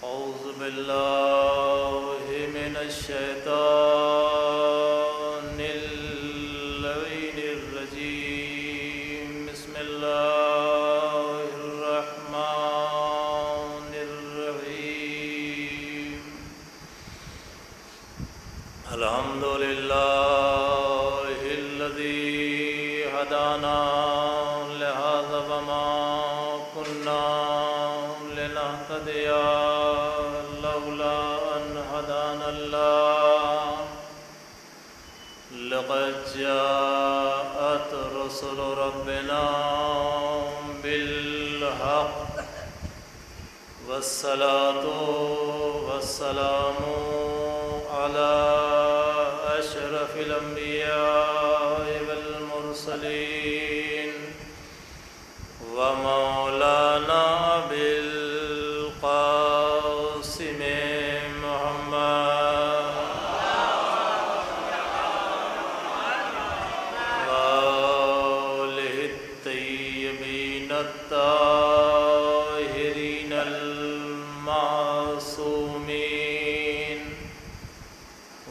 أعوذ بالله من الشيطان اللعين الرجيم. بسم الله الرحمن الرحيم. الحمد لله الذي هدانا لهذا وما كنا لنهتدي لولا أن هدانا الله. لقد جاءت رسل ربنا بالحق والصلاة والسلام على أشرف الأنبياء والمرسلين ومولانا بالقاسم محمد وآله الطيبين الطاهرين المعصومين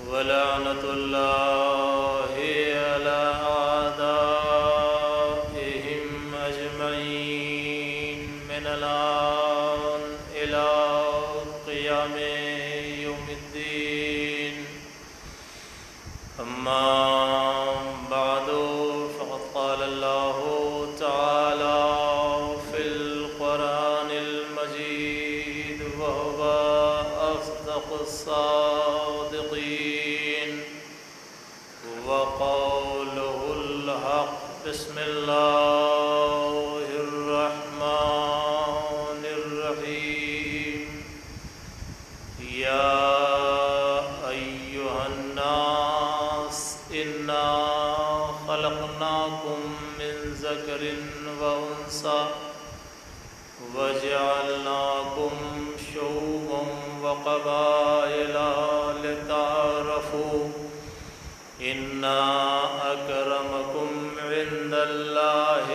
ولعنة الله على أعدائهم أجمعين من الآن إلى قيام يوم الدين. أما بعد فقد قال الله تعالى في القرآن المجيد وهو أصدق الصادقين وقوله الحق. بسم الله الرحمن الرحيم. يا أيها الناس إنا خلقناكم من ذكر وأنثى وجعلناكم شعوبا وقبائل لتعارفوا إن أكرمكم عند الله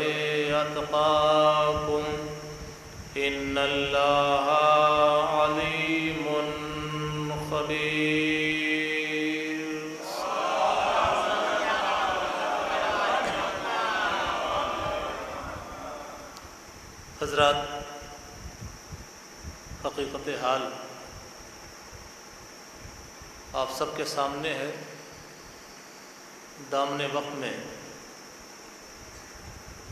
أتقاكم إن الله عليم خبير. حضرات، حقیقت حال آپ سب کے سامنے ہے. دامن وقت میں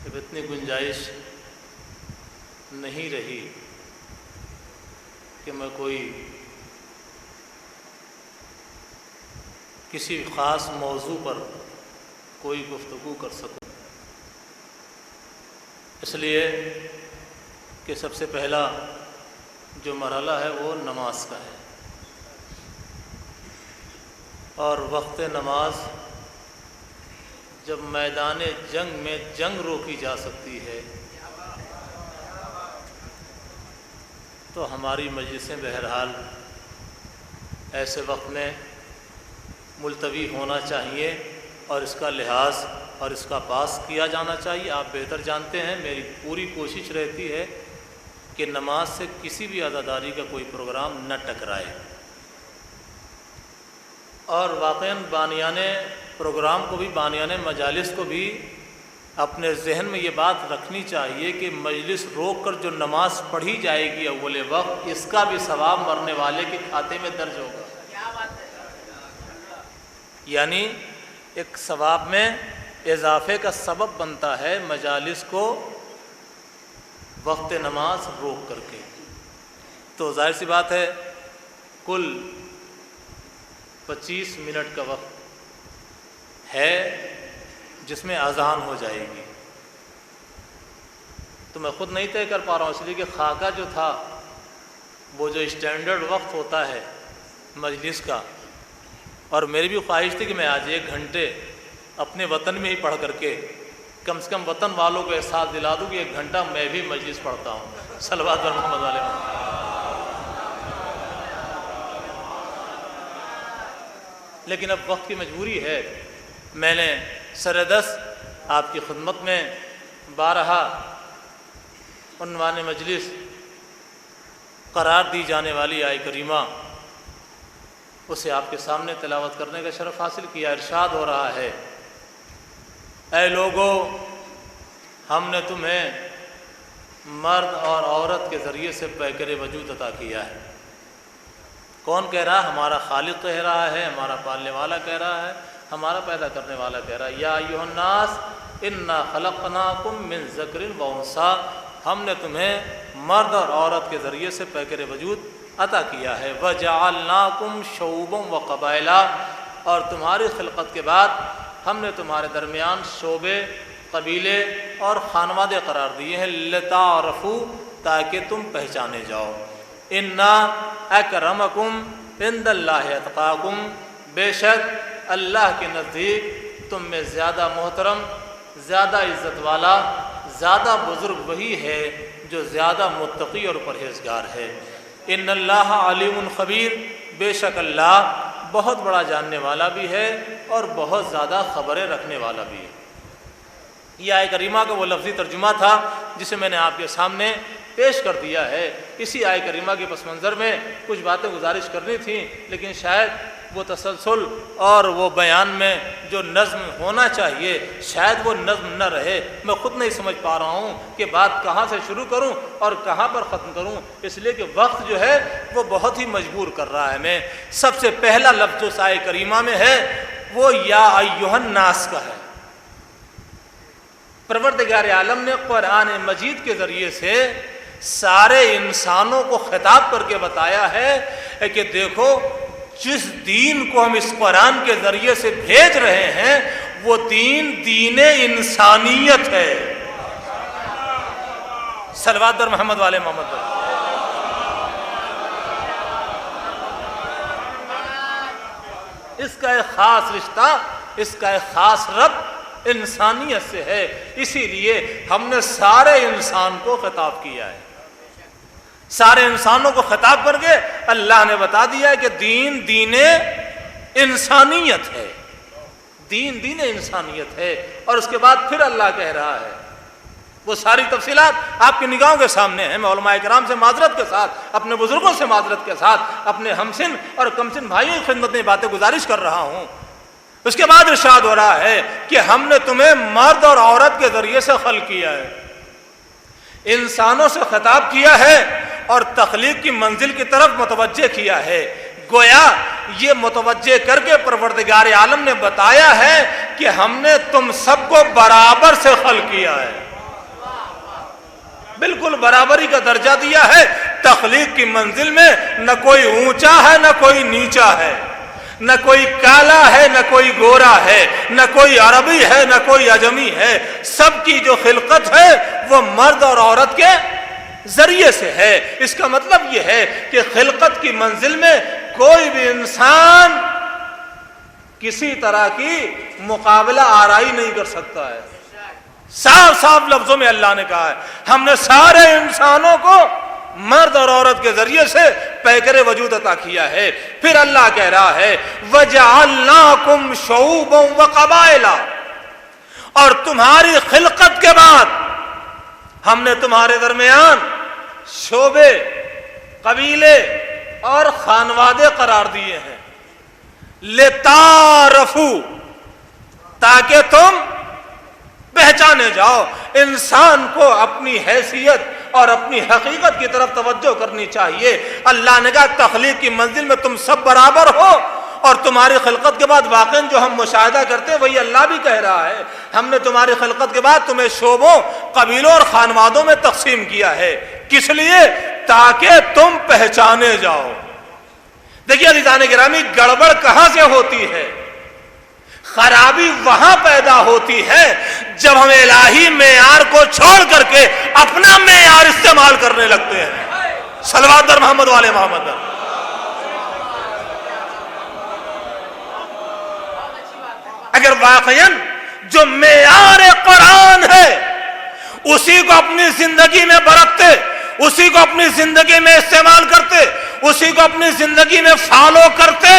اب اتنی گنجائش نہیں رہی کہ میں کسی خاص موضوع پر کوئی گفتگو کر سکوں، اس لیے کہ سب سے پہلا جو مرحلہ ہے وہ نماز کا ہے، اور وقت نماز جب میدان جنگ میں جنگ روکی جا سکتی ہے تو ہماری مجلسیں بہرحال ایسے وقت میں ملتوی ہونا چاہیے اور اس کا لحاظ اور اس کا پاس کیا جانا چاہیے. آپ بہتر جانتے ہیں میری پوری کوشش رہتی ہے کہ نماز سے کسی بھی عزاداری کا کوئی پروگرام نہ ٹکرائے، اور واقعاً بانیان پروگرام کو بھی، بانیان مجالس کو بھی اپنے ذہن میں یہ بات رکھنی چاہیے کہ مجلس روک کر جو نماز پڑھی جائے گی اول وقت، اس کا بھی ثواب مرنے والے کے کھاتے میں درج ہوگا. یعنی ایک ثواب میں اضافے کا سبب بنتا ہے مجالس کو وقت نماز روک کر کے. تو ظاہر سی بات ہے کل 25 منٹ کا وقت ہے جس میں اذان ہو جائے گی. تو میں خود نہیں طے کر پا رہا ہوں، اس لیے کہ خاکہ جو تھا وہ جو اسٹینڈرڈ وقت ہوتا ہے مجلس کا، اور میری بھی خواہش تھی کہ میں آج 1 گھنٹے اپنے وطن میں ہی پڑھ کر کے کم سے کم وطن والوں کو احساس دلا دوں کہ 1 گھنٹہ میں بھی مجلس پڑھتا ہوں. صلوات بر محمد علیہ. لیکن اب وقت کی مجبوری ہے. میں نے سردست آپ کی خدمت میں بارہا عنوان مجلس قرار دی جانے والی آیت کریمہ اسے آپ کے سامنے تلاوت کرنے کا شرف حاصل کیا۔ ارشاد ہو رہا ہے، اے لوگو، ہم نے تمہیں مرد اور عورت کے ذریعے سے پیکر وجود عطا کیا ہے۔ کون کہہ رہا ہے؟ ہمارا خالق کہہ رہا ہے، ہمارا پالنے والا کہہ رہا ہے، ہمارا پیدا کرنے والا کہہ رہا ہے۔ یا ایھا الناس انا خلقناکم من ذکر و انثی، ہم نے تمہیں مرد اور عورت کے ذریعے سے پیکر وجود عطا کیا ہے۔ وجعلناکم شعوبا وقبائلا، اور تمہاری خلقت کے بعد ہم نے تمہارے درمیان شعبے، قبیلے اور خانوادے قرار دیے ہیں، لتعارفوا، تاکہ تم پہچانے جاؤ۔ انا اکرمکم عند اللہ اتقاکم، بے شک اللہ کے نزدیک تم میں زیادہ محترم، زیادہ عزت والا، زیادہ بزرگ وہی ہے جو زیادہ متقی اور پرہیزگار ہے۔ ان اللہ علیم خبیر، بے شک اللہ بہت بڑا جاننے والا بھی ہے اور بہت زیادہ خبریں رکھنے والا بھی ہے۔ یہ آیت کریمہ کا وہ لفظی ترجمہ تھا جسے میں نے آپ کے سامنے پیش کر دیا ہے۔ اسی آیت کریمہ کے پس منظر میں کچھ باتیں گزارش کرنی تھیں، لیکن شاید وہ تسلسل اور وہ بیان میں جو نظم ہونا چاہیے شاید وہ نظم نہ رہے۔ میں خود نہیں سمجھ پا رہا ہوں کہ بات کہاں سے شروع کروں اور کہاں پر ختم کروں، اس لیے کہ وقت جو ہے وہ بہت ہی مجبور کر رہا ہے۔ میں سب سے پہلا لفظ جو اس آیت کریمہ میں ہے وہ یا ایھا الناس کا ہے۔ پروردگار عالم نے قرآن مجید کے ذریعے سے سارے انسانوں کو خطاب کر کے بتایا ہے کہ دیکھو، جس دین کو ہم اس قرآن کے ذریعے سے بھیج رہے ہیں وہ دین انسانیت ہے۔ صلوات در محمد والے محمد پر۔ اس کا ایک خاص رشتہ، اس کا ایک خاص ربط انسانیت سے ہے، اسی لیے ہم نے سارے انسان کو خطاب کیا ہے۔ سارے انسانوں کو خطاب کر کے اللہ نے بتا دیا ہے کہ دین انسانیت ہے، دین انسانیت ہے۔ اور اس کے بعد پھر اللہ کہہ رہا ہے، وہ ساری تفصیلات آپ کی نگاہوں کے سامنے ہیں۔ میں علماء کرام سے معذرت کے ساتھ، اپنے بزرگوں سے معذرت کے ساتھ، اپنے ہمسن اور کمسن بھائیوں کی خدمت میں باتیں گزارش کر رہا ہوں۔ اس کے بعد ارشاد ہو رہا ہے کہ ہم نے تمہیں مرد اور عورت کے ذریعے سے خلق کیا ہے، انسانوں سے خطاب کیا ہے اور تخلیق کی منزل کی طرف متوجہ کیا ہے۔ گویا یہ متوجہ کر کے پروردگار عالم نے بتایا ہے کہ ہم نے تم سب کو برابر سے خلق کیا ہے، بالکل برابری کا درجہ دیا ہے۔ تخلیق کی منزل میں نہ کوئی اونچا ہے نہ کوئی نیچا ہے، نہ کوئی کالا ہے نہ کوئی گورا ہے، نہ کوئی عربی ہے نہ کوئی عجمی ہے۔ سب کی جو خلقت ہے وہ مرد اور عورت کے ذریعے سے ہے۔ اس کا مطلب یہ ہے کہ خلقت کی منزل میں کوئی بھی انسان کسی طرح کی مقابلہ آرائی نہیں کر سکتا ہے۔ صاف صاف لفظوں میں اللہ نے کہا ہے ہم نے سارے انسانوں کو مرد اور عورت کے ذریعے سے پیکر وجود عطا کیا ہے۔ پھر اللہ کہہ رہا ہے وَجَعَلْنَاكُمْ شُعُوبًا وَقَبَائِلًا، اور تمہاری خلقت کے بعد ہم نے تمہارے درمیان شعبے، قبیلے اور خانوادے قرار دیے ہیں، لِتَعْرَفُوا، تاکہ تم پہچانے جاؤ۔ انسان کو اپنی حیثیت اور اپنی حقیقت کی طرف توجہ کرنی چاہیے۔ اللہ نے کہا تخلیق کی منزل میں تم سب برابر ہو، اور تمہاری خلقت کے بعد واقعاً جو ہم مشاہدہ کرتے ہیں وہی اللہ بھی کہہ رہا ہے ہم نے تمہاری خلقت کے بعد تمہیں شعبوں، قبیلوں اور خانوادوں میں تقسیم کیا ہے۔ کس لیے؟ تاکہ تم پہچانے جاؤ۔ دیکھیے عزیزان گرامی، گڑبڑ کہاں سے ہوتی ہے؟ خرابی وہاں پیدا ہوتی ہے جب ہم الہی معیار کو چھوڑ کر کے اپنا معیار استعمال کرنے لگتے ہیں۔ صلوات در محمد والے محمد در۔ اگر واقعاً جو معیار قرآن ہے اسی کو اپنی زندگی میں برتتے، اسی کو اپنی زندگی میں استعمال کرتے، اسی کو اپنی زندگی میں فالو کرتے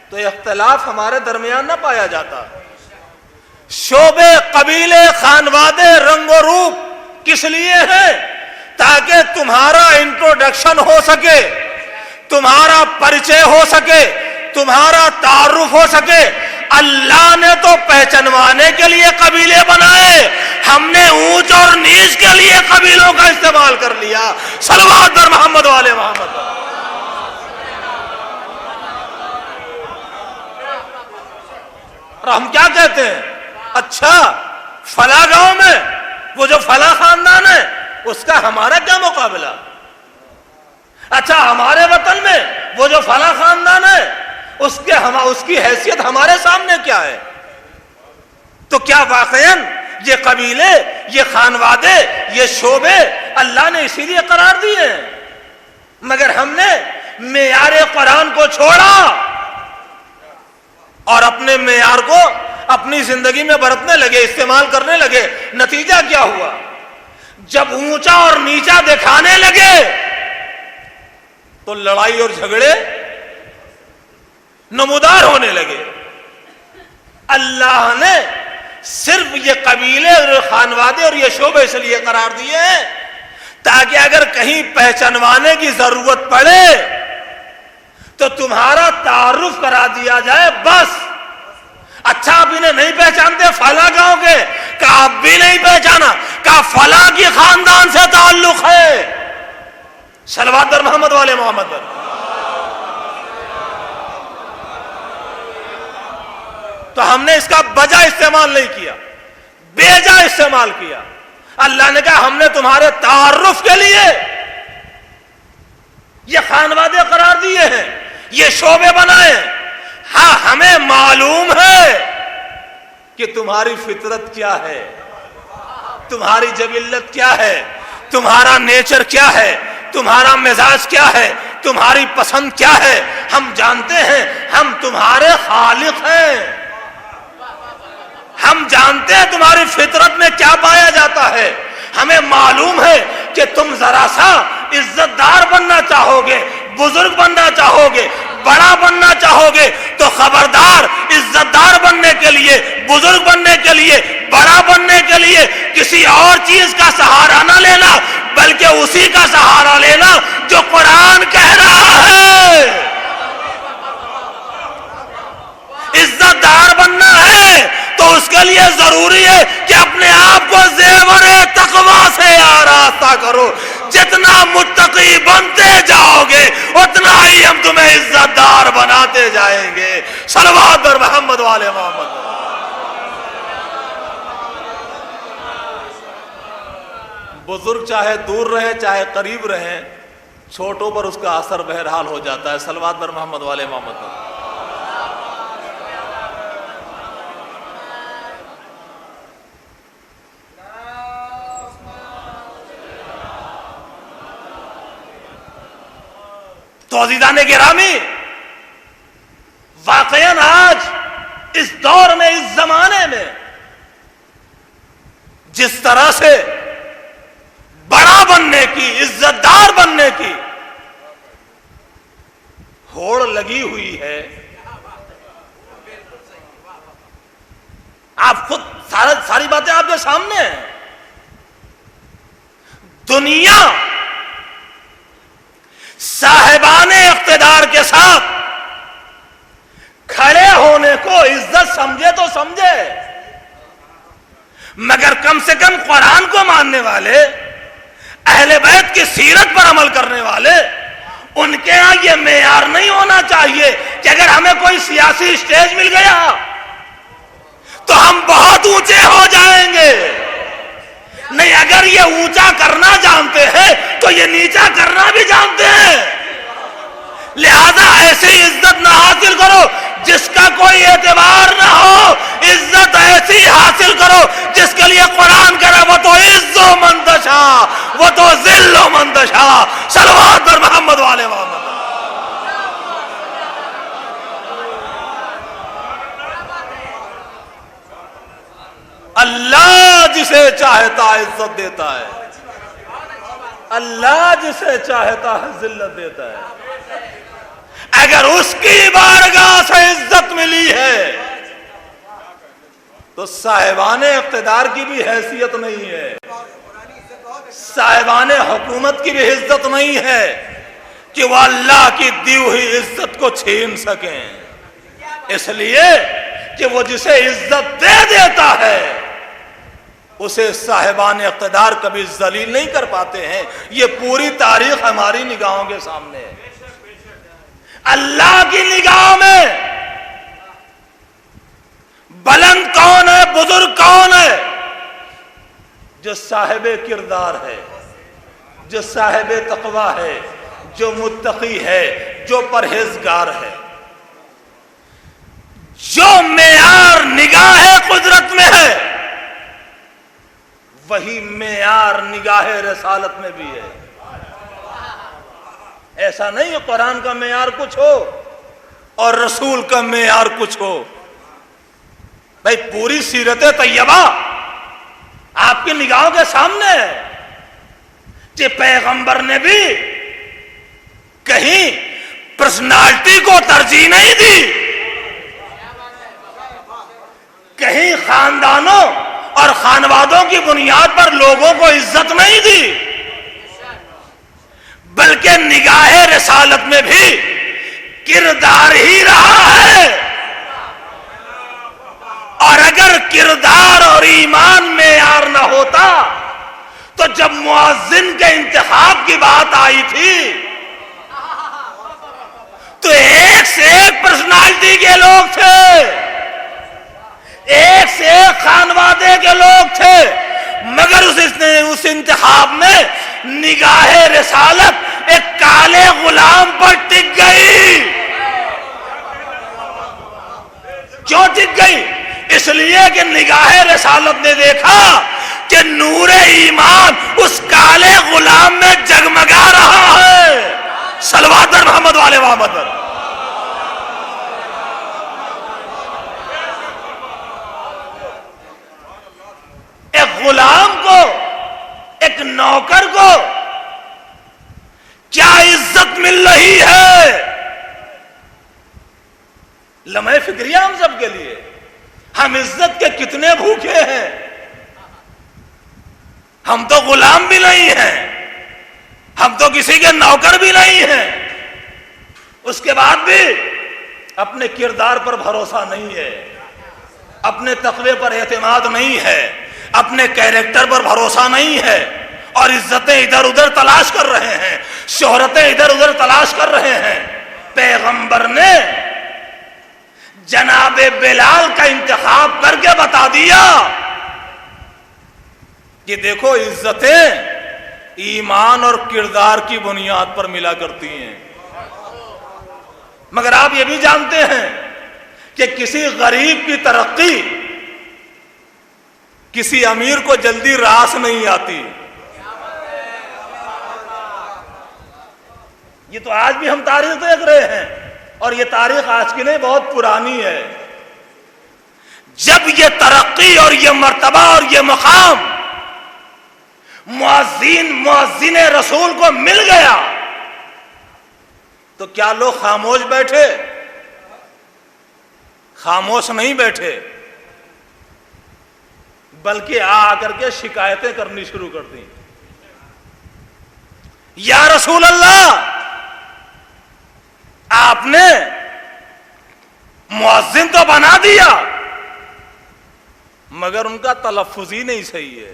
تو اختلاف ہمارے درمیان نہ پایا جاتا۔ شعبے، قبیلے، خانوادے، رنگ و روپ کس لیے ہیں؟ تاکہ تمہارا انٹروڈکشن ہو سکے، تمہارا پریچے ہو سکے، تمہارا تعارف ہو سکے۔ اللہ نے تو پہچانوانے کے لیے قبیلے بنائے، ہم نے اونچ اور نیچ کے لیے قبیلوں کا استعمال کر لیا۔ صلوات بر محمد والے محمد۔ اور ہم کیا کہتے ہیں؟ اچھا فلاں گاؤں میں وہ جو فلاں خاندان ہے اس کا ہمارا کیا مقابلہ؟ اچھا ہمارے وطن میں وہ جو فلاں خاندان ہے اس کی حیثیت ہمارے سامنے کیا ہے؟ تو کیا واقعاً یہ قبیلے، یہ خانوادے، یہ شعبے اللہ نے اسی لیے قرار دیے ہیں؟ مگر ہم نے معیار قرآن کو چھوڑا اور اپنے معیار کو اپنی زندگی میں برتنے لگے، استعمال کرنے لگے۔ نتیجہ کیا ہوا؟ جب اونچا اور نیچا دکھانے لگے تو لڑائی اور جھگڑے نمودار ہونے لگے۔ اللہ نے صرف یہ قبیلے اور خانوادے اور یہ شعبے اس لیے قرار دیے ہیں تاکہ اگر کہیں پہچانوانے کی ضرورت پڑے تو تمہارا تعارف کرا دیا جائے، بس۔ اچھا آپ انہیں نہیں پہچانتے فلاں گاؤں کے، کہ آپ بھی نہیں پہچانا، کہ فلاں کی خاندان سے تعلق ہے۔ صلوات در محمد والے محمد پر۔ تو ہم نے اس کا بجا استعمال نہیں کیا، بیجا استعمال کیا۔ اللہ نے کہا ہم نے تمہارے تعارف کے لیے یہ خانوادے قرار دیے ہیں، یہ شعبے بنائے ہیں۔ ہاں ہمیں معلوم ہے کہ تمہاری فطرت کیا ہے، تمہاری جبلت کیا ہے، تمہارا نیچر کیا ہے، تمہارا مزاج کیا ہے، تمہاری پسند کیا ہے۔ ہم جانتے ہیں ہم تمہارے خالق ہیں، ہم جانتے ہیں تمہاری فطرت میں کیا پایا جاتا ہے۔ ہمیں معلوم ہے کہ تم ذرا سا عزت دار بننا چاہو گے، بزرگ بننا چاہو گے، بڑا بننا چاہو گے، تو خبردار عزت دار بننے کے لیے، بزرگ بننے کے لیے، بڑا بننے کے لیے کسی اور چیز کا سہارا نہ لینا، بلکہ اسی کا سہارا لینا جو قرآن کہہ رہا ہے۔ عزت دار بننا ہے تو اس کے لیے ضروری ہے کہ اپنے آپ کو زیور تقویٰ سے آراستہ کرو۔ جتنا متقی بنتے جاؤ گے اتنا ہی ہم تمہیں عزت دار بناتے جائیں گے۔ صلوات بر محمد والے محمد۔ بزرگ چاہے دور رہے چاہے قریب رہے، چھوٹوں پر اس کا اثر بہرحال ہو جاتا ہے۔ صلوات بر محمد والے محمد۔ تو عزیزان گرامی، واقعاً آج اس دور میں، اس زمانے میں جس طرح سے بڑا بننے کی، عزت دار بننے کی ہوڑ لگی ہوئی ہے، آپ خود ساری باتیں آپ کے سامنے ہیں۔ دنیا صاحبان اقتدار کے ساتھ کھڑے ہونے کو عزت سمجھے تو سمجھے، مگر کم سے کم قرآن کو ماننے والے، اہل بیت کی سیرت پر عمل کرنے والے، ان کے ہاں یہ معیار نہیں ہونا چاہیے کہ اگر ہمیں کوئی سیاسی اسٹیج مل گیا تو ہم بہت اونچے ہو جائیں گے۔ نہیں، اگر یہ اونچا کرنا جانتے ہیں تو یہ نیچا کرنا بھی جانتے ہیں۔ لہذا ایسی عزت نہ حاصل کرو جس کا کوئی اعتبار نہ ہو، عزت ایسی حاصل کرو جس کے لیے قرآن کہہ رہا وہ تو عز و منتشا وہ تو ذل و منتشا۔ صلوات بر محمد والے محمد۔ اللہ جسے چاہتا عزت دیتا ہے، اللہ جسے چاہتا ہے ذلت دیتا ہے۔ اگر اس کی بارگاہ سے عزت ملی ہے تو صاحبان اقتدار کی بھی حیثیت نہیں ہے۔ صاحبان حکومت کی بھی عزت نہیں ہے کہ وہ اللہ کی دی ہوئی عزت کو چھین سکیں، اس لیے کہ وہ جسے عزت دے دیتا ہے اسے صاحبان اقتدار کبھی ذلیل نہیں کر پاتے ہیں۔ یہ پوری تاریخ ہماری نگاہوں کے سامنے ہے۔ اللہ کی نگاہ میں بلند کون ہے، بزرگ کون ہے؟ جو صاحب کردار ہے، جو صاحب تقوی ہے، جو متقی ہے، جو پرہیزگار ہے، جو معیار نگاہ قدرت میں ہے وہی معیار نگاہ رسالت میں بھی ہے۔ ایسا نہیں ہے قرآن کا معیار کچھ ہو اور رسول کا معیار کچھ ہو۔ بھائی پوری سیرت طیبہ آپ کی نگاہوں کے سامنے ہے کہ پیغمبر نے بھی کہیں پرسنالٹی کو ترجیح نہیں دی، کہیں خاندانوں اور خانوادوں کی بنیاد پر لوگوں کو عزت نہیں دی، بلکہ نگاہ رسالت میں بھی کردار ہی رہا ہے۔ اور اگر کردار اور ایمان معیار نہ ہوتا تو جب مؤذن کے انتخاب کی بات آئی تھی تو ایک سے ایک پرسنالٹی کے لوگ تھے، ایک سے ایک خانوادے کے لوگ تھے، مگر اس انتخاب میں نگاہ رسالت ایک کالے غلام پر ٹک گئی۔ کیوں ٹک گئی؟ اس لیے کہ نگاہ رسالت نے دیکھا کہ نور ایمان اس کالے غلام میں جگمگا رہا ہے۔ صلوات محمد والے محمد۔ ایک غلام کو، ایک نوکر کو کیا عزت مل رہی ہے؟ لمحہ فکریہ ہم سب کے لیے، ہم عزت کے کتنے بھوکے ہیں۔ ہم تو غلام بھی نہیں ہیں، ہم تو کسی کے نوکر بھی نہیں ہیں، اس کے بعد بھی اپنے کردار پر بھروسہ نہیں ہے، اپنے تقوی پر اعتماد نہیں ہے، اپنے کیریکٹر پر بھروسہ نہیں ہے، اور عزتیں ادھر ادھر تلاش کر رہے ہیں، شہرتیں ادھر ادھر تلاش کر رہے ہیں۔ پیغمبر نے جناب بلال کا انتخاب کر کے بتا دیا کہ دیکھو عزتیں ایمان اور کردار کی بنیاد پر ملا کرتی ہیں۔ مگر آپ یہ بھی جانتے ہیں کہ کسی غریب کی ترقی کسی امیر کو جلدی راس نہیں آتی۔ یہ تو آج بھی ہم تاریخ دیکھ رہے ہیں، اور یہ تاریخ آج کی نہیں، بہت پرانی ہے۔ جب یہ ترقی اور یہ مرتبہ اور یہ مقام مؤذن رسول کو مل گیا تو کیا لوگ خاموش بیٹھے؟ خاموش نہیں بیٹھے، بلکہ آ کر کے شکایتیں کرنی شروع کر دیں۔ یا رسول اللہ، آپ نے مؤذن تو بنا دیا مگر ان کا تلفظ ہی نہیں صحیح ہے،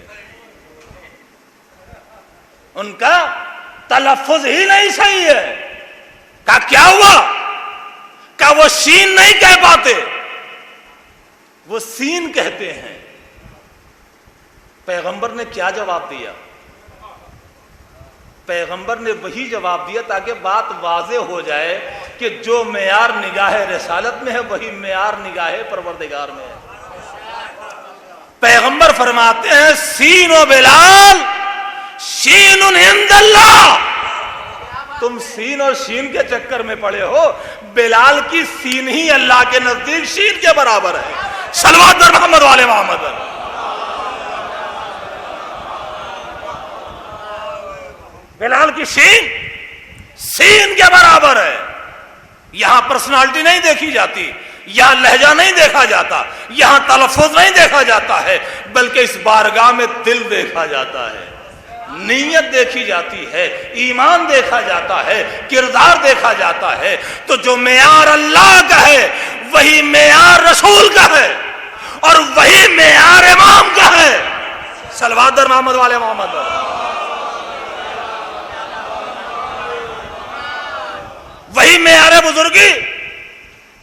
ان کا تلفظ ہی نہیں صحیح ہے۔ کہا کیا ہوا؟ کہا وہ شین نہیں کہہ پاتے، وہ سین کہتے ہیں۔ پیغمبر نے کیا جواب دیا؟ پیغمبر نے وہی جواب دیا تاکہ بات واضح ہو جائے کہ جو معیار نگاہ رسالت میں ہے وہی معیار نگاہ پروردگار میں ہے۔ پیغمبر فرماتے ہیں سین و بلال شین عند اللہ۔ تم سین اور شین کے چکر میں پڑے ہو، بلال کی سین ہی اللہ کے نزدیک شین کے برابر ہے۔ صلوات در محمد والے محمد۔ بلال کی سین کے برابر ہے۔ یہاں پرسنالٹی نہیں دیکھی جاتی، یہاں لہجہ نہیں دیکھا جاتا، یہاں تلفظ نہیں دیکھا جاتا ہے، بلکہ اس بارگاہ میں دل دیکھا جاتا ہے۔ نیت دیکھی جاتی ہے، ایمان دیکھا جاتا ہے، کردار دیکھا جاتا ہے، تو جو معیار اللہ کا ہے وہی معیار رسول کا ہے اور وہی معیار امام کا ہے۔ صلوات در محمد والے محمد۔ وہی معیار بزرگی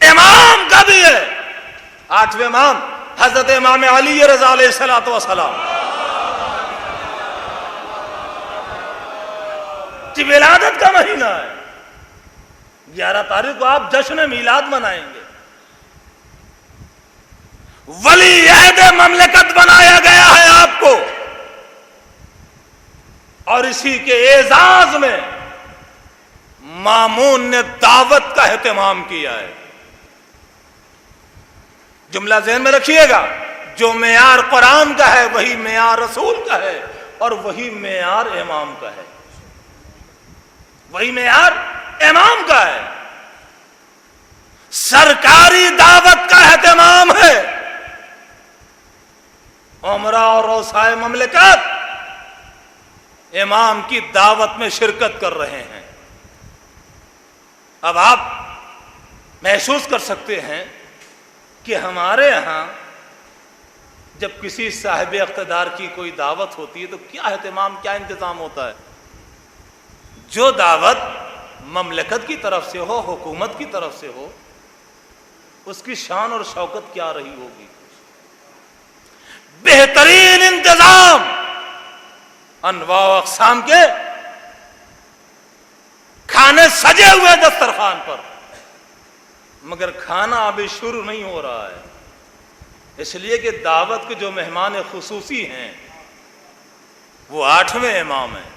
امام کا بھی ہے۔ آٹھویں امام حضرت امام علی رضا علیہ الصلوۃ والسلام کی ولادت کا مہینہ ہے۔ 11 تاریخ کو آپ جشن میلاد منائیں گے۔ ولی عہد مملکت بنایا گیا ہے آپ کو، اور اسی کے اعزاز میں مامون نے دعوت کا اہتمام کیا ہے۔ جملہ ذہن میں رکھیے گا، جو معیار قرآن کا ہے وہی معیار رسول کا ہے اور وہی معیار امام کا ہے، وہی معیار امام کا ہے۔ سرکاری دعوت کا اہتمام ہے۔ عمرہ اور روسائے مملکت امام کی دعوت میں شرکت کر رہے ہیں۔ اب آپ محسوس کر سکتے ہیں کہ ہمارے ہاں جب کسی صاحب اقتدار کی کوئی دعوت ہوتی ہے تو کیا اہتمام، کیا انتظام ہوتا ہے۔ جو دعوت مملکت کی طرف سے ہو، حکومت کی طرف سے ہو، اس کی شان اور شوکت کیا رہی ہوگی۔ بہترین انتظام، انواع و اقسام کے کھانے سجے ہوئے دسترخوان پر، مگر کھانا ابھی شروع نہیں ہو رہا ہے، اس لیے کہ دعوت کے جو مہمان خصوصی ہیں وہ 8ویں امام ہیں۔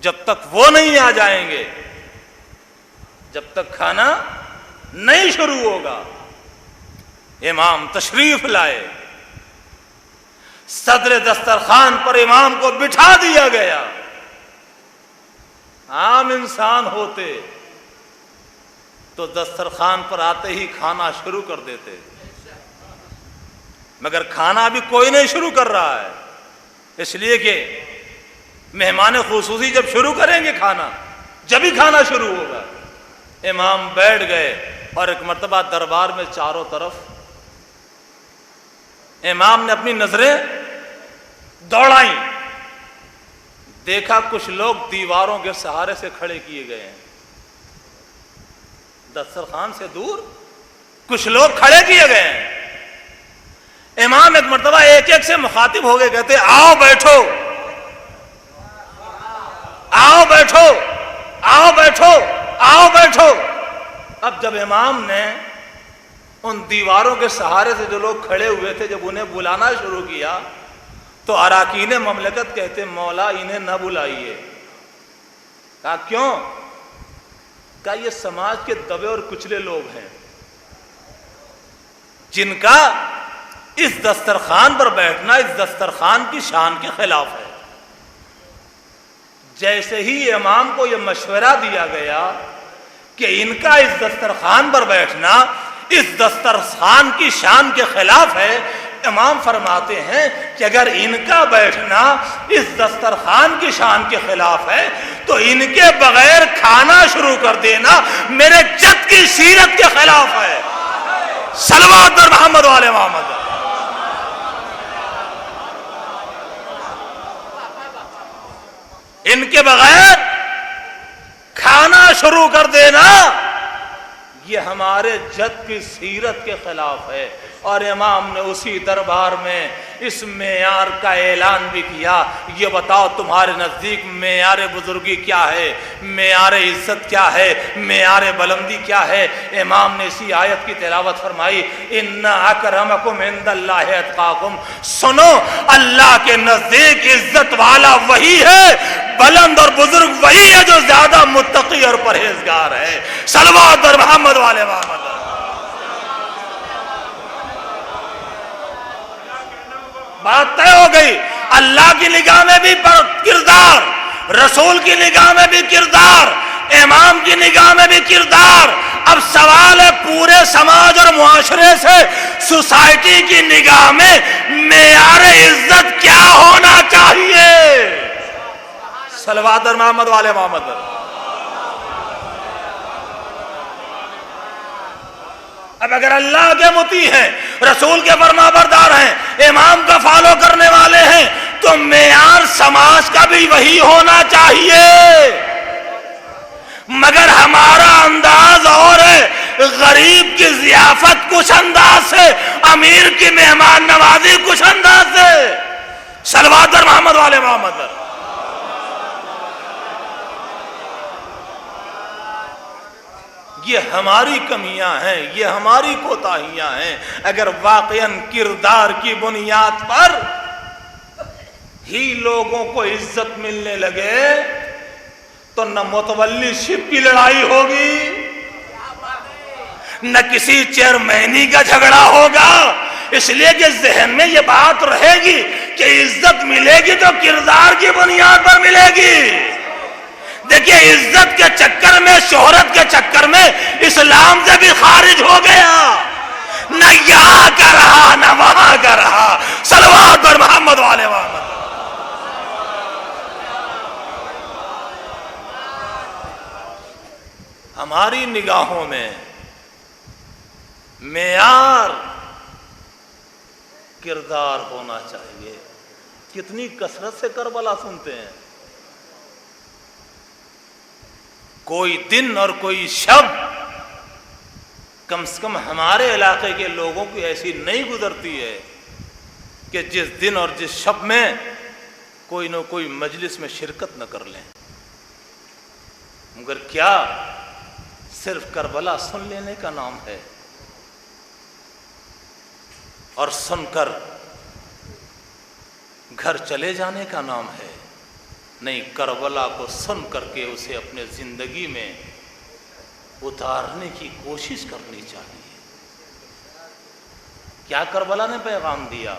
جب تک وہ نہیں آ جائیں گے، جب تک کھانا نہیں شروع ہوگا۔ امام تشریف لائے، صدر دسترخوان پر امام کو بٹھا دیا گیا۔ عام انسان ہوتے تو دسترخوان پر آتے ہی کھانا شروع کر دیتے، مگر کھانا ابھی کوئی نہیں شروع کر رہا ہے، اس لیے کہ مہمان خصوصی جب شروع کریں گے کھانا، جب ہی کھانا شروع ہوگا۔ امام بیٹھ گئے اور ایک مرتبہ دربار میں چاروں طرف امام نے اپنی نظریں دوڑائیں، دیکھا کچھ لوگ دیواروں کے سہارے سے کھڑے کیے گئے ہیں، دسترخوان سے دور کچھ لوگ کھڑے کیے گئے ہیں۔ امام ایک مرتبہ ایک ایک سے مخاطب ہو گئے، کہتے آؤ بیٹھو، آؤ بیٹھو، آؤ بیٹھو، آؤ بیٹھو۔ اب جب امام نے ان دیواروں کے سہارے سے جو لوگ کھڑے ہوئے تھے جب انہیں بلانا شروع کیا تو اراکین مملکت کہتے مولا انہیں نہ بلائیے۔ کہا کیوں؟ کہا یہ سماج کے دبے اور کچلے لوگ ہیں جن کا اس دسترخوان پر بیٹھنا اس دسترخوان کی شان کے خلاف ہے۔ جیسے ہی امام کو یہ مشورہ دیا گیا کہ ان کا اس دسترخوان پر بیٹھنا اس دسترخوان کی شان کے خلاف ہے، امام فرماتے ہیں کہ اگر ان کا بیٹھنا اس دسترخوان کی شان کے خلاف ہے تو ان کے بغیر کھانا شروع کر دینا میرے جد کی سیرت کے خلاف ہے۔ صلوات در محمد والے محمد۔ ان کے بغیر کھانا شروع کر دینا یہ ہمارے جد کی سیرت کے خلاف ہے۔ اور امام نے اسی دربار میں اس معیار کا اعلان بھی کیا، یہ بتاؤ تمہارے نزدیک معیار بزرگی کیا ہے، معیار عزت کیا ہے، معیار بلندی کیا ہے۔ امام نے اسی آیت کی تلاوت فرمائی، ان اکرمکم عند اللہ اتقاکم۔ سنو، اللہ کے نزدیک عزت والا وہی ہے، بلند اور بزرگ وہی ہے جو زیادہ متقی اور پرہیزگار ہے۔ صلوات در محمد والے محمد۔ بات طے ہو گئی، اللہ کی نگاہ میں بھی کردار، رسول کی نگاہ میں بھی کردار، امام کی نگاہ میں بھی کردار۔ اب سوال ہے پورے سماج اور معاشرے سے سوسائٹی کی نگاہ میں معیار عزت کیا ہونا چاہیے؟ صلوات در محمد والے محمد پر۔ اب اگر اللہ کے مطیع ہیں، رسول کے فرما بردار ہیں، امام کا فالو کرنے والے ہیں، تو معیار سماج کا بھی وہی ہونا چاہیے۔ مگر ہمارا انداز اور ہے، غریب کی ضیافت کچھ انداز سے، امیر کی مہمان نوازی کچھ انداز سے۔ صلوات در محمد والے محمد پر۔ یہ ہماری کمیاں ہیں، یہ ہماری کوتاہیاں ہیں۔ اگر واقعاً کردار کی بنیاد پر ہی لوگوں کو عزت ملنے لگے تو نہ متولی شپ کی لڑائی ہوگی، نہ کسی چیئرمینی کا جھگڑا ہوگا۔ اس لیے کہ ذہن میں یہ بات رہے گی کہ عزت ملے گی تو کردار کی بنیاد پر ملے گی۔ دیکھیے عزت کے چکر میں، شہرت کے چکر میں اسلام سے بھی خارج ہو گیا، نہ یہاں کا رہا نہ وہاں کا رہا۔ صلوات پر محمد والے محمد۔ ہماری نگاہوں میں معیار کردار ہونا چاہیے۔ کتنی کثرت سے کربلا سنتے ہیں، کوئی دن اور کوئی شب کم سے کم ہمارے علاقے کے لوگوں کی ایسی نہیں گزرتی ہے کہ جس دن اور جس شب میں کوئی نہ کوئی مجلس میں شرکت نہ کر لیں۔ مگر کیا صرف کربلا سن لینے کا نام ہے اور سن کر گھر چلے جانے کا نام ہے؟ نہیں، کربلا کو سن کر کے اسے اپنے زندگی میں اتارنے کی کوشش کرنی چاہیے۔ کیا کربلا نے پیغام دیا؟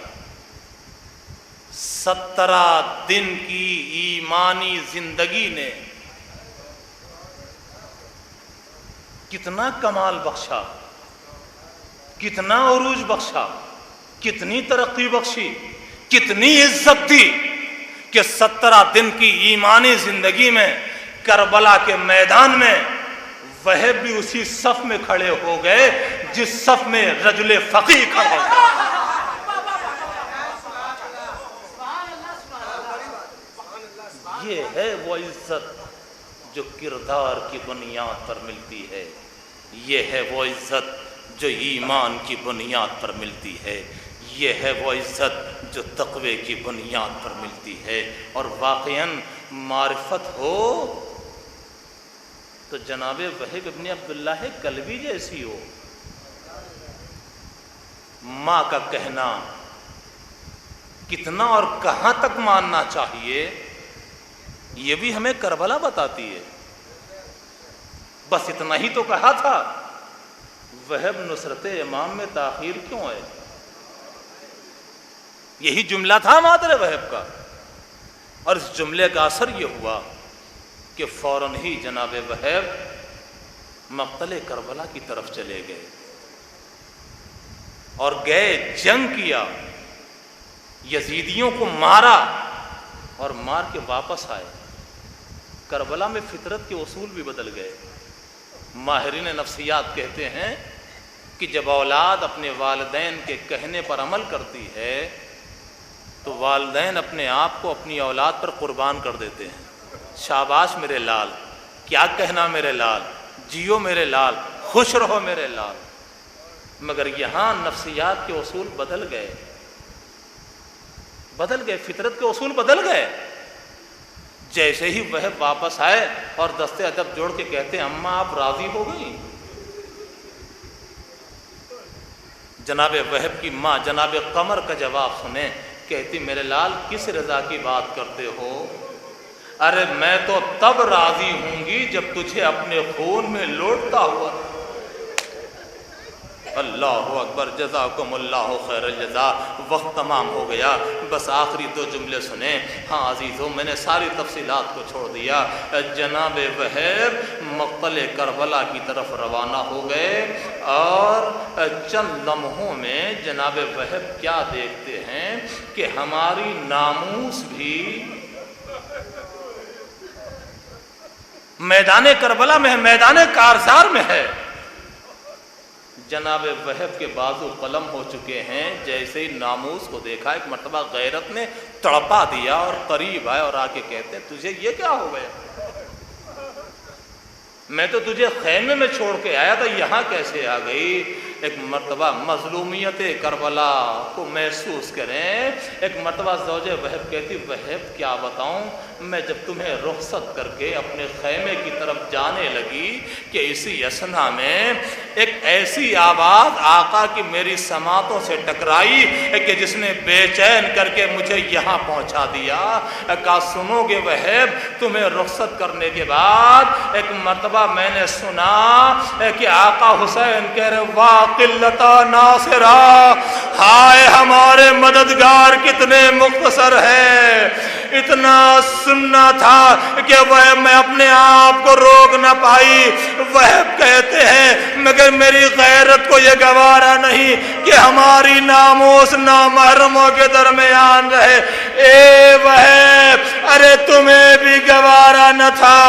17 دن کی ایمانی زندگی نے کتنا کمال بخشا، کتنا عروج بخشا، کتنی ترقی بخشی، کتنی عزت دی کہ 17 دن کی ایمانی زندگی میں کربلا کے میدان میں وہ بھی اسی صف میں کھڑے ہو گئے جس صف میں رجل فقیہ کھڑا ہو۔ یہ ہے وہ عزت جو کردار کی بنیاد پر ملتی ہے، یہ ہے وہ عزت جو ایمان کی بنیاد پر ملتی ہے، یہ ہے وہ عزت جو تقوی کی بنیاد پر ملتی ہے۔ اور واقعاً معرفت ہو تو جناب وہب ابن عبداللہ کلبی جیسی ہو۔ ماں کا کہنا کتنا اور کہاں تک ماننا چاہیے یہ بھی ہمیں کربلا بتاتی ہے۔ بس اتنا ہی تو کہا تھا، وہب نصرت امام میں تاخیر کیوں ہے؟ یہی جملہ تھا مادر وہب کا، اور اس جملے کا اثر یہ ہوا کہ فوراً ہی جناب وہب مقتل کربلا کی طرف چلے گئے اور گئے، جنگ کیا، یزیدیوں کو مارا اور مار کے واپس آئے۔ کربلا میں فطرت کے اصول بھی بدل گئے۔ ماہرین نفسیات کہتے ہیں کہ جب اولاد اپنے والدین کے کہنے پر عمل کرتی ہے تو والدین اپنے آپ کو اپنی اولاد پر قربان کر دیتے ہیں۔ شاباش میرے لال، کیا کہنا میرے لال، جیو میرے لال، خوش رہو میرے لال۔ مگر یہاں نفسیات کے اصول بدل گئے، فطرت کے اصول بدل گئے۔ جیسے ہی وہ واپس آئے اور دستے ادب جوڑ کے کہتے ہیں اماں آپ راضی ہو گئی؟ جناب وہب کی ماں جناب قمر کا جواب سنیں، کہتی میرے لال کس رضا کی بات کرتے ہو؟ ارے میں تو تب راضی ہوں گی جب تجھے اپنے خون میں لوٹتا ہوا۔ اللہ اکبر، جزاکم اللہ خیر الجزا۔ وقت تمام ہو گیا، بس آخری 2 جملے سنیں۔ ہاں عزیزوں، میں نے ساری تفصیلات کو چھوڑ دیا۔ جناب وہب مقتل کربلا کی طرف روانہ ہو گئے اور چند لمحوں میں جناب وہب کیا دیکھتے ہیں کہ ہماری ناموس بھی میدان کربلا میں ہے، میدان کارزار میں ہے۔ جناب وہب کے بازو قلم ہو چکے ہیں، جیسے ہی ناموس کو دیکھا ایک مرتبہ غیرت نے تڑپا دیا اور قریب آئے اور آ کے کہتے ہیں تجھے یہ کیا ہو گیا؟ میں تو تجھے خیمے میں چھوڑ کے آیا تھا، یہاں کیسے آ گئی؟ ایک مرتبہ مظلومیت کربلا کو محسوس کریں۔ ایک مرتبہ زوج وہب کہتی وہب کیا بتاؤں، میں جب تمہیں رخصت کر کے اپنے خیمے کی طرف جانے لگی کہ اسی اسنا میں ایک ایسی آواز آقا کی میری سماعتوں سے ٹکرائی کہ جس نے بے چین کر کے مجھے یہاں پہنچا دیا۔ کہا سنو گے وہب، تمہیں رخصت کرنے کے بعد ایک مرتبہ میں نے سنا کہ آقا حسین کہہ رہے واہ قلتا ناصرہ، ہائے ہمارے مددگار کتنے مختصر ہے۔ اتنا سننا تھا کہ وہ میں اپنے آپ کو روک نہ پائی۔ وہ کہتے ہیں مگر میری غیرت کو یہ گوارا نہیں کہ ہماری ناموس نامحرموں کے درمیان رہے۔ اے وہب، ارے تمہیں بھی گوارا نہ تھا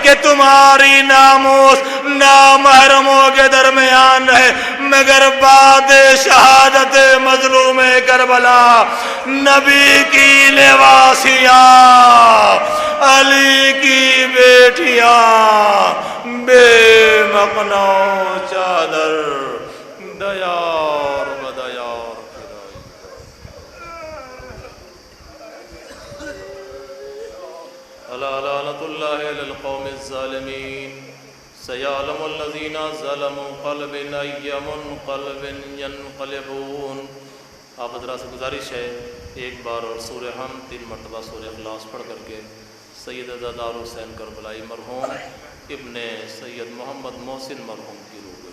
کہ تمہاری ناموس نامحرموں کے درمیان رہے، مگر بعد شہادت مظلوم کربلا نبی کی لباسیاں، علی کی بیٹیاں بے مقناؤ چادر دیار بدیار الا لعنت اللہ علی القوم الظالمین سیعلم الذین ظلموا قلب ای منقلب ینقلبون۔ آپ حضرات سے گزارش ہے ایک بار اور سورہ ہم 3 مرتبہ سورہ اخلاص پڑھ کر کے سید دار حسین کربلائی مرحوم ابن سید محمد محسن مرحوم کی روح کو